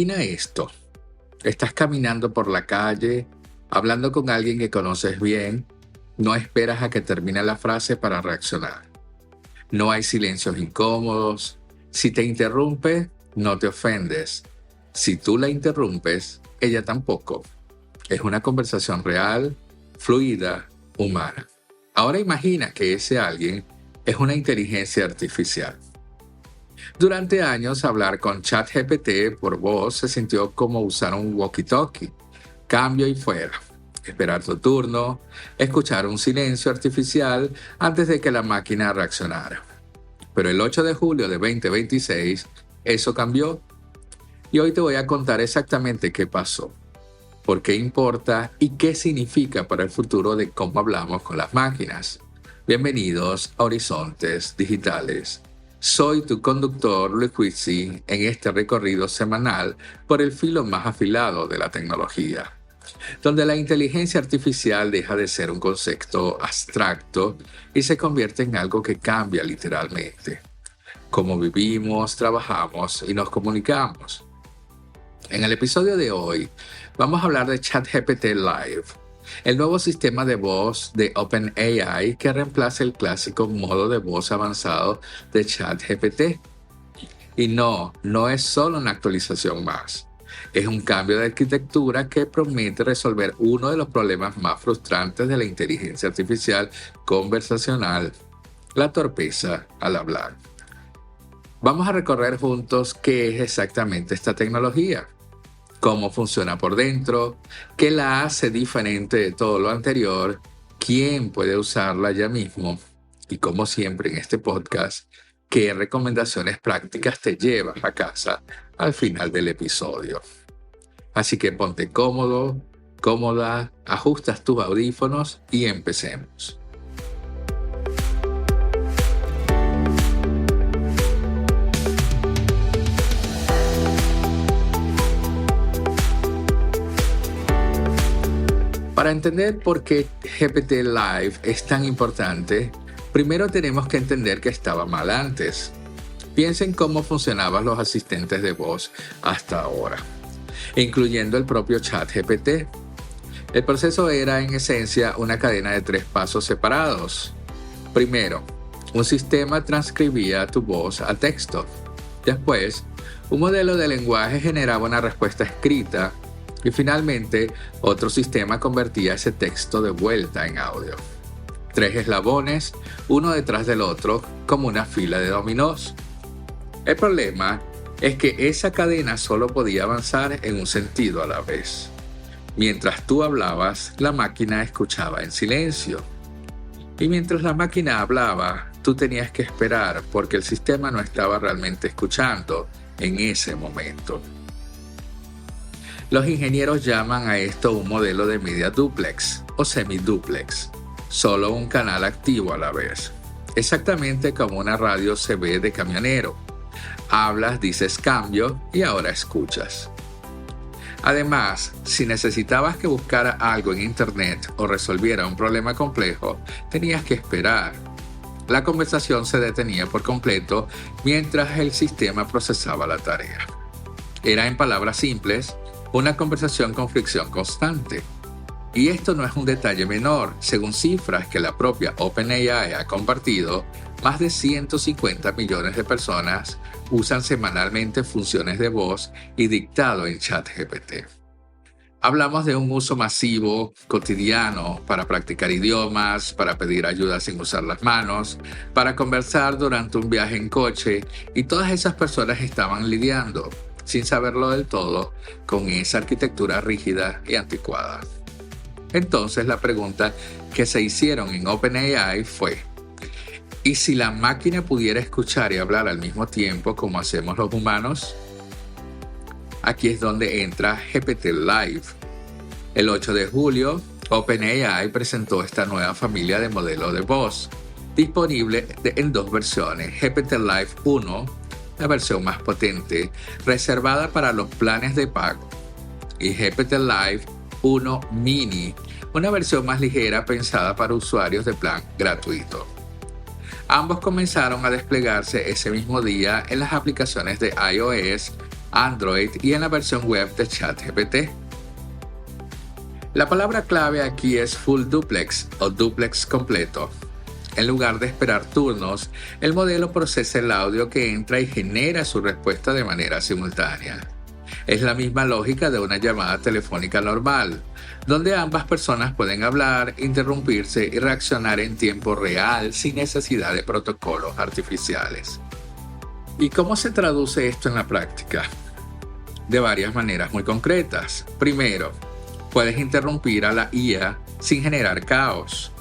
Imagina esto. Estás caminando por la calle, hablando con alguien que conoces bien. No esperas a que termine la frase para reaccionar. No hay silencios incómodos. Si te interrumpe, no te ofendes. Si tú la interrumpes, ella tampoco. Es una conversación real, fluida, humana. Ahora imagina que ese alguien es una inteligencia artificial. Durante años, hablar con ChatGPT por voz se sintió como usar un walkie-talkie. Cambio y fuera. Esperar tu turno, escuchar un silencio artificial antes de que la máquina reaccionara. Pero el 8 de julio de 2026, eso cambió. Y hoy te voy a contar exactamente qué pasó, por qué importa y qué significa para el futuro de cómo hablamos con las máquinas. Bienvenidos a Horizontes Digitales. Soy tu conductor Luis Quizzi en este recorrido semanal por el filo más afilado de la tecnología, donde la inteligencia artificial deja de ser un concepto abstracto y se convierte en algo que cambia literalmente cómo vivimos, trabajamos y nos comunicamos. En el episodio de hoy vamos a hablar de ChatGPT Live, el nuevo sistema de voz de OpenAI que reemplaza el clásico modo de voz avanzado de ChatGPT. Y no es solo una actualización más. Es un cambio de arquitectura que promete resolver uno de los problemas más frustrantes de la inteligencia artificial conversacional: la torpeza al hablar. Vamos a recorrer juntos qué es exactamente esta tecnología, cómo funciona por dentro, qué la hace diferente de todo lo anterior, quién puede usarla ya mismo y, como siempre en este podcast, qué recomendaciones prácticas te llevas a casa al final del episodio. Así que ponte cómodo, cómoda, ajustas tus audífonos y empecemos. Para entender por qué GPT Live es tan importante, primero tenemos que entender que estaba mal antes. Piensen cómo funcionaban los asistentes de voz hasta ahora, incluyendo el propio ChatGPT. El proceso era, en esencia, una cadena de 3 pasos separados. Primero, un sistema transcribía tu voz a texto. Después, un modelo de lenguaje generaba una respuesta escrita. Y finalmente, otro sistema convertía ese texto de vuelta en audio. 3 eslabones, uno detrás del otro, como una fila de dominós. El problema es que esa cadena solo podía avanzar en un sentido a la vez. Mientras tú hablabas, la máquina escuchaba en silencio. Y mientras la máquina hablaba, tú tenías que esperar porque el sistema no estaba realmente escuchando en ese momento. Los ingenieros llaman a esto un modelo de media duplex o semiduplex, solo un canal activo a la vez. Exactamente como una radio CB de camionero. Hablas, dices cambio y ahora escuchas. Además, si necesitabas que buscara algo en internet o resolviera un problema complejo, tenías que esperar. La conversación se detenía por completo mientras el sistema procesaba la tarea. Era, en palabras simples, una conversación con fricción constante. Y esto no es un detalle menor. Según cifras que la propia OpenAI ha compartido, más de 150 millones de personas usan semanalmente funciones de voz y dictado en ChatGPT. Hablamos de un uso masivo, cotidiano, para practicar idiomas, para pedir ayuda sin usar las manos, para conversar durante un viaje en coche, y todas esas personas estaban lidiando, sin saberlo del todo, con esa arquitectura rígida y anticuada. Entonces la pregunta que se hicieron en OpenAI fue: ¿y si la máquina pudiera escuchar y hablar al mismo tiempo como hacemos los humanos? Aquí es donde entra GPT Live. El 8 de julio, OpenAI presentó esta nueva familia de modelos de voz, disponible en 2 versiones: GPT Live 1, la versión más potente, reservada para los planes de pago, y GPT Live 1 Mini, una versión más ligera pensada para usuarios de plan gratuito. Ambos comenzaron a desplegarse ese mismo día en las aplicaciones de iOS Android y en la versión web de ChatGPT. La palabra clave aquí es Full Duplex o duplex completo. En lugar de esperar turnos, el modelo procesa el audio que entra y genera su respuesta de manera simultánea. Es la misma lógica de una llamada telefónica normal, donde ambas personas pueden hablar, interrumpirse y reaccionar en tiempo real sin necesidad de protocolos artificiales. ¿Y cómo se traduce esto en la práctica? De varias maneras muy concretas. Primero, puedes interrumpir a la IA sin generar caos.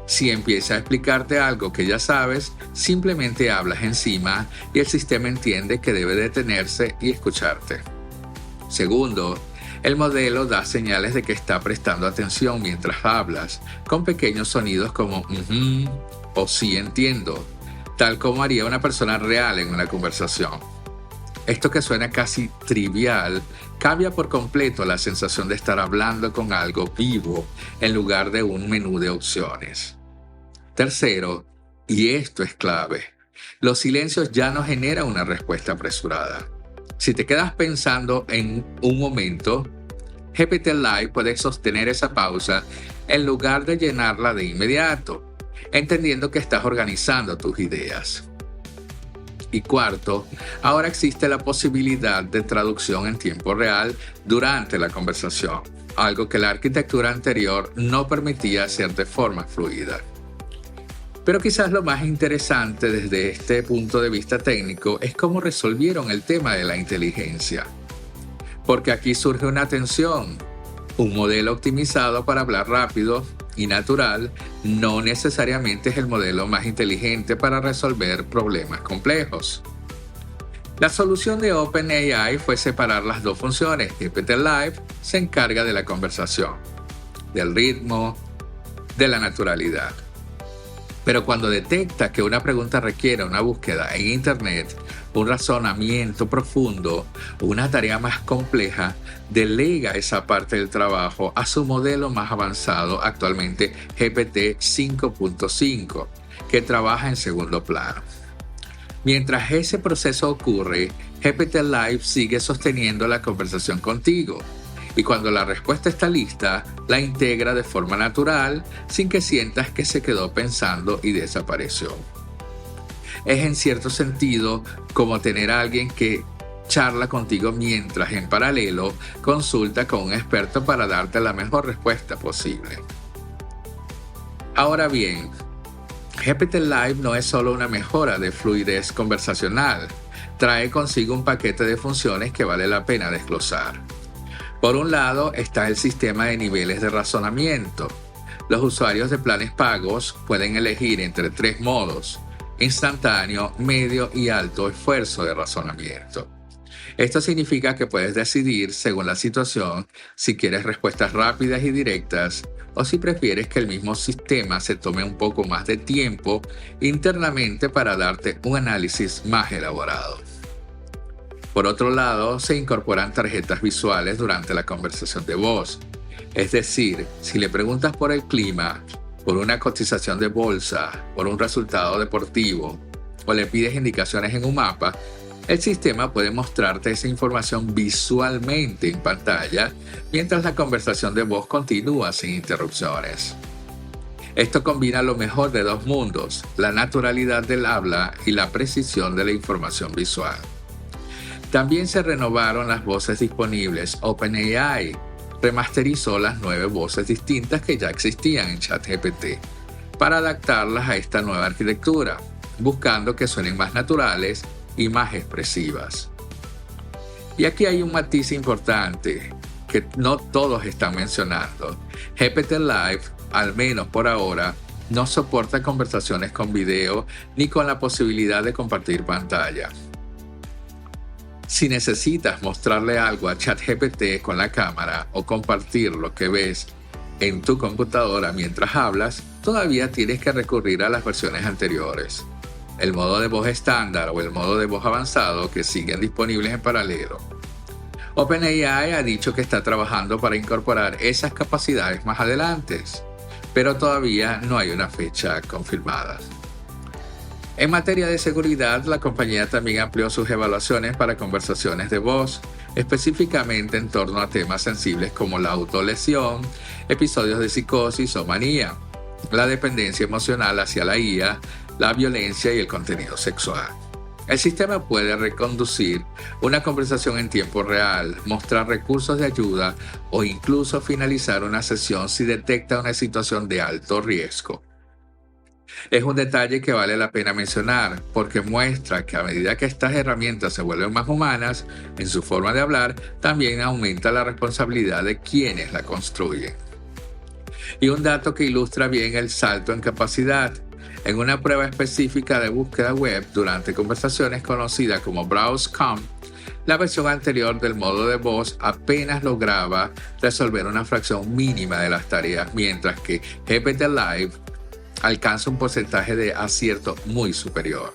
Si empieza a explicarte algo que ya sabes, simplemente hablas encima y el sistema entiende que debe detenerse y escucharte. Segundo, el modelo da señales de que está prestando atención mientras hablas, con pequeños sonidos como o sí entiendo, tal como haría una persona real en una conversación. Esto que suena casi trivial cambia por completo la sensación de estar hablando con algo vivo en lugar de un menú de opciones. Tercero, y esto es clave, los silencios ya no generan una respuesta apresurada. Si te quedas pensando en un momento, GPT Live puede sostener esa pausa en lugar de llenarla de inmediato, entendiendo que estás organizando tus ideas. Y cuarto, ahora existe la posibilidad de traducción en tiempo real durante la conversación, algo que la arquitectura anterior no permitía hacer de forma fluida. Pero quizás lo más interesante desde este punto de vista técnico es cómo resolvieron el tema de la inteligencia. Porque aquí surge una tensión. Un modelo optimizado para hablar rápido y natural no necesariamente es el modelo más inteligente para resolver problemas complejos. La solución de OpenAI fue separar las dos funciones. GPT Live se encarga de la conversación, del ritmo, de la naturalidad. Pero cuando detecta que una pregunta requiere una búsqueda en Internet, un razonamiento profundo, una tarea más compleja, delega esa parte del trabajo a su modelo más avanzado, actualmente GPT 5.5, que trabaja en segundo plano. Mientras ese proceso ocurre, GPT Live sigue sosteniendo la conversación contigo. Y cuando la respuesta está lista, la integra de forma natural sin que sientas que se quedó pensando y desapareció. Es en cierto sentido como tener a alguien que charla contigo mientras en paralelo consulta con un experto para darte la mejor respuesta posible. Ahora bien, GPT Live no es solo una mejora de fluidez conversacional, trae consigo un paquete de funciones que vale la pena desglosar. Por un lado está el sistema de niveles de razonamiento. Los usuarios de planes pagos pueden elegir entre 3 modos: instantáneo, medio y alto esfuerzo de razonamiento. Esto significa que puedes decidir, según la situación, si quieres respuestas rápidas y directas o si prefieres que el mismo sistema se tome un poco más de tiempo internamente para darte un análisis más elaborado. Por otro lado, se incorporan tarjetas visuales durante la conversación de voz. Es decir, si le preguntas por el clima, por una cotización de bolsa, por un resultado deportivo o le pides indicaciones en un mapa, el sistema puede mostrarte esa información visualmente en pantalla mientras la conversación de voz continúa sin interrupciones. Esto combina lo mejor de dos mundos, la naturalidad del habla y la precisión de la información visual. También se renovaron las voces disponibles. OpenAI remasterizó las 9 voces distintas que ya existían en ChatGPT para adaptarlas a esta nueva arquitectura, buscando que suenen más naturales y más expresivas. Y aquí hay un matiz importante que no todos están mencionando. GPT Live, al menos por ahora, no soporta conversaciones con video ni con la posibilidad de compartir pantalla. Si necesitas mostrarle algo a ChatGPT con la cámara o compartir lo que ves en tu computadora mientras hablas, todavía tienes que recurrir a las versiones anteriores, el modo de voz estándar o el modo de voz avanzado, que siguen disponibles en paralelo. OpenAI ha dicho que está trabajando para incorporar esas capacidades más adelante, pero todavía no hay una fecha confirmada. En materia de seguridad, la compañía también amplió sus evaluaciones para conversaciones de voz, específicamente en torno a temas sensibles como la autolesión, episodios de psicosis o manía, la dependencia emocional hacia la IA, la violencia y el contenido sexual. El sistema puede reconducir una conversación en tiempo real, mostrar recursos de ayuda o incluso finalizar una sesión si detecta una situación de alto riesgo. Es un detalle que vale la pena mencionar porque muestra que a medida que estas herramientas se vuelven más humanas en su forma de hablar, también aumenta la responsabilidad de quienes la construyen. Y un dato que ilustra bien el salto en capacidad. En una prueba específica de búsqueda web durante conversaciones conocida como BrowseConf, la versión anterior del modo de voz apenas lograba resolver una fracción mínima de las tareas, mientras que GPT-Live alcanza un porcentaje de acierto muy superior.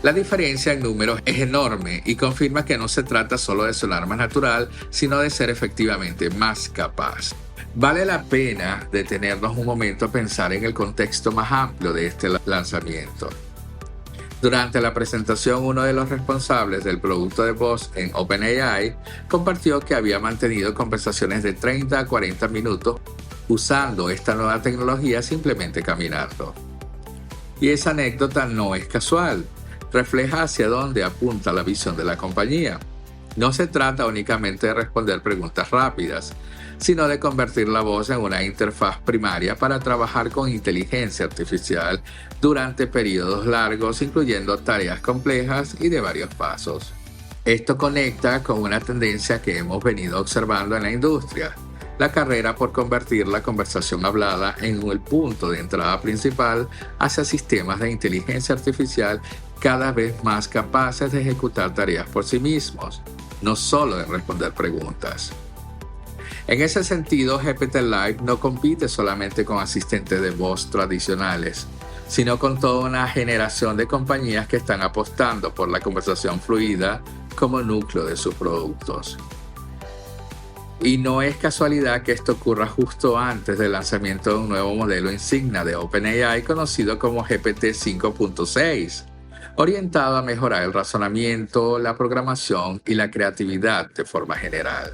La diferencia en números es enorme y confirma que no se trata solo de sonar más natural, sino de ser efectivamente más capaz. Vale la pena detenernos un momento a pensar en el contexto más amplio de este lanzamiento. Durante la presentación, uno de los responsables del producto de voz en OpenAI compartió que había mantenido conversaciones de 30 a 40 minutos usando esta nueva tecnología simplemente caminando. Y esa anécdota no es casual, refleja hacia dónde apunta la visión de la compañía. No se trata únicamente de responder preguntas rápidas, sino de convertir la voz en una interfaz primaria para trabajar con inteligencia artificial durante periodos largos, incluyendo tareas complejas y de varios pasos. Esto conecta con una tendencia que hemos venido observando en la industria: la carrera por convertir la conversación hablada en el punto de entrada principal hacia sistemas de inteligencia artificial cada vez más capaces de ejecutar tareas por sí mismos, no solo de responder preguntas. En ese sentido, GPT-Live no compite solamente con asistentes de voz tradicionales, sino con toda una generación de compañías que están apostando por la conversación fluida como núcleo de sus productos. Y no es casualidad que esto ocurra justo antes del lanzamiento de un nuevo modelo insignia de OpenAI conocido como GPT 5.6, orientado a mejorar el razonamiento, la programación y la creatividad de forma general.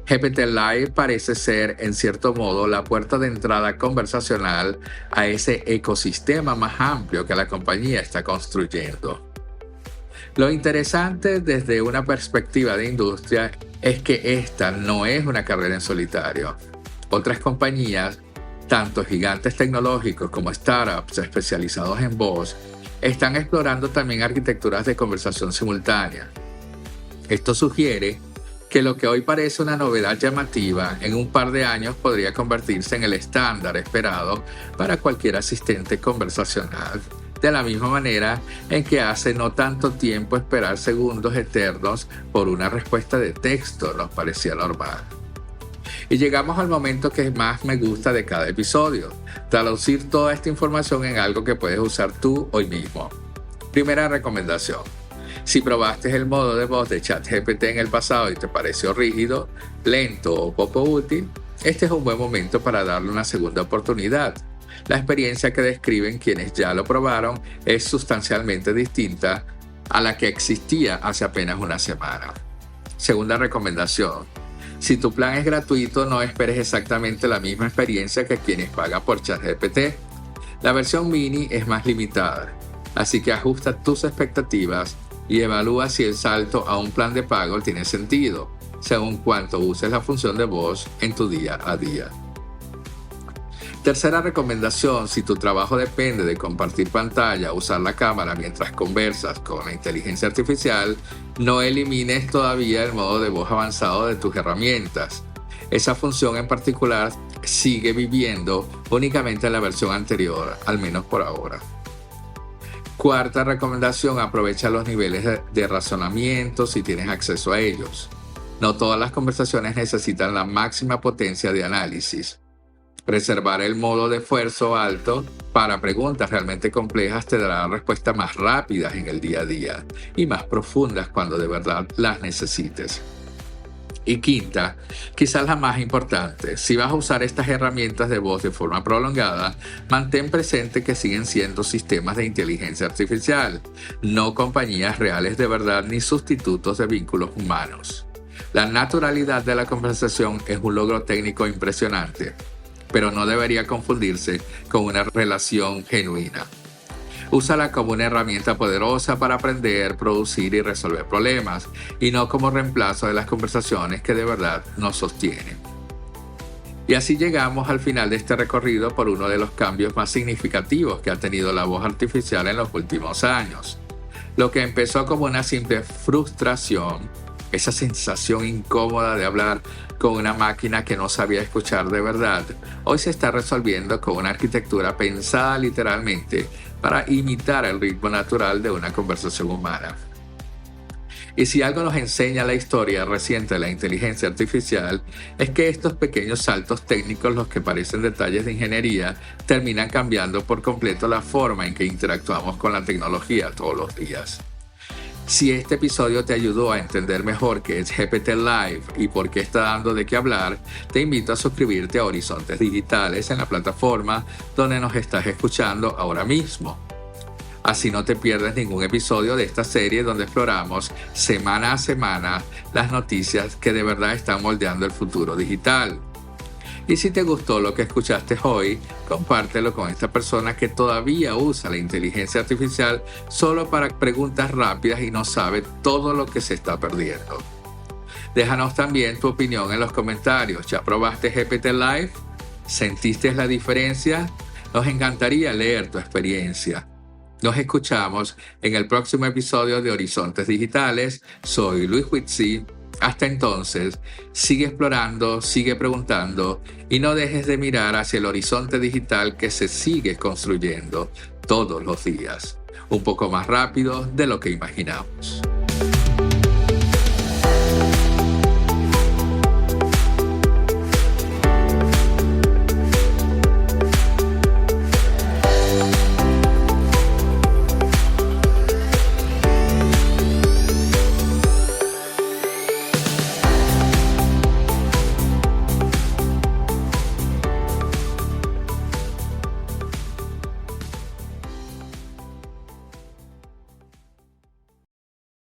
GPT-Live parece ser, en cierto modo, la puerta de entrada conversacional a ese ecosistema más amplio que la compañía está construyendo. Lo interesante desde una perspectiva de industria es que esta no es una carrera en solitario. Otras compañías, tanto gigantes tecnológicos como startups especializados en voz, están explorando también arquitecturas de conversación simultánea. Esto sugiere que lo que hoy parece una novedad llamativa, en un par de años podría convertirse en el estándar esperado para cualquier asistente conversacional, de la misma manera en que hace no tanto tiempo esperar segundos eternos por una respuesta de texto nos parecía normal. Y llegamos al momento que más me gusta de cada episodio: traducir toda esta información en algo que puedes usar tú hoy mismo. Primera recomendación: si probaste el modo de voz de ChatGPT en el pasado y te pareció rígido, lento o poco útil, este es un buen momento para darle una segunda oportunidad. La experiencia que describen quienes ya lo probaron es sustancialmente distinta a la que existía hace apenas una semana. Segunda recomendación: si tu plan es gratuito, no esperes exactamente la misma experiencia que quienes pagan por ChatGPT. La versión mini es más limitada, así que ajusta tus expectativas y evalúa si el salto a un plan de pago tiene sentido, según cuánto uses la función de voz en tu día a día. Tercera recomendación: si tu trabajo depende de compartir pantalla o usar la cámara mientras conversas con la inteligencia artificial, no elimines todavía el modo de voz avanzado de tus herramientas. Esa función en particular sigue viviendo únicamente en la versión anterior, al menos por ahora. Cuarta recomendación: aprovecha los niveles de razonamiento si tienes acceso a ellos. No todas las conversaciones necesitan la máxima potencia de análisis. Reservar el modo de esfuerzo alto para preguntas realmente complejas te dará respuestas más rápidas en el día a día y más profundas cuando de verdad las necesites. Y quinta, quizás la más importante, si vas a usar estas herramientas de voz de forma prolongada, mantén presente que siguen siendo sistemas de inteligencia artificial, no compañías reales de verdad ni sustitutos de vínculos humanos. La naturalidad de la conversación es un logro técnico impresionante, pero no debería confundirse con una relación genuina. Úsala como una herramienta poderosa para aprender, producir y resolver problemas, y no como reemplazo de las conversaciones que de verdad nos sostienen. Y así llegamos al final de este recorrido por uno de los cambios más significativos que ha tenido la voz artificial en los últimos años. Lo que empezó como una simple frustración, esa sensación incómoda de hablar con una máquina que no sabía escuchar de verdad, hoy se está resolviendo con una arquitectura pensada literalmente para imitar el ritmo natural de una conversación humana. Y si algo nos enseña la historia reciente de la inteligencia artificial, es que estos pequeños saltos técnicos, los que parecen detalles de ingeniería, terminan cambiando por completo la forma en que interactuamos con la tecnología todos los días. Si este episodio te ayudó a entender mejor qué es GPT Live y por qué está dando de qué hablar, te invito a suscribirte a Horizontes Digitales en la plataforma donde nos estás escuchando ahora mismo. Así no te pierdes ningún episodio de esta serie donde exploramos semana a semana las noticias que de verdad están moldeando el futuro digital. Y si te gustó lo que escuchaste hoy, compártelo con esta persona que todavía usa la inteligencia artificial solo para preguntas rápidas y no sabe todo lo que se está perdiendo. Déjanos también tu opinión en los comentarios. ¿Ya probaste GPT Live? ¿Sentiste la diferencia? Nos encantaría leer tu experiencia. Nos escuchamos en el próximo episodio de Horizontes Digitales. Soy Luis Huizzi. Hasta entonces, sigue explorando, sigue preguntando y no dejes de mirar hacia el horizonte digital que se sigue construyendo todos los días, un poco más rápido de lo que imaginamos.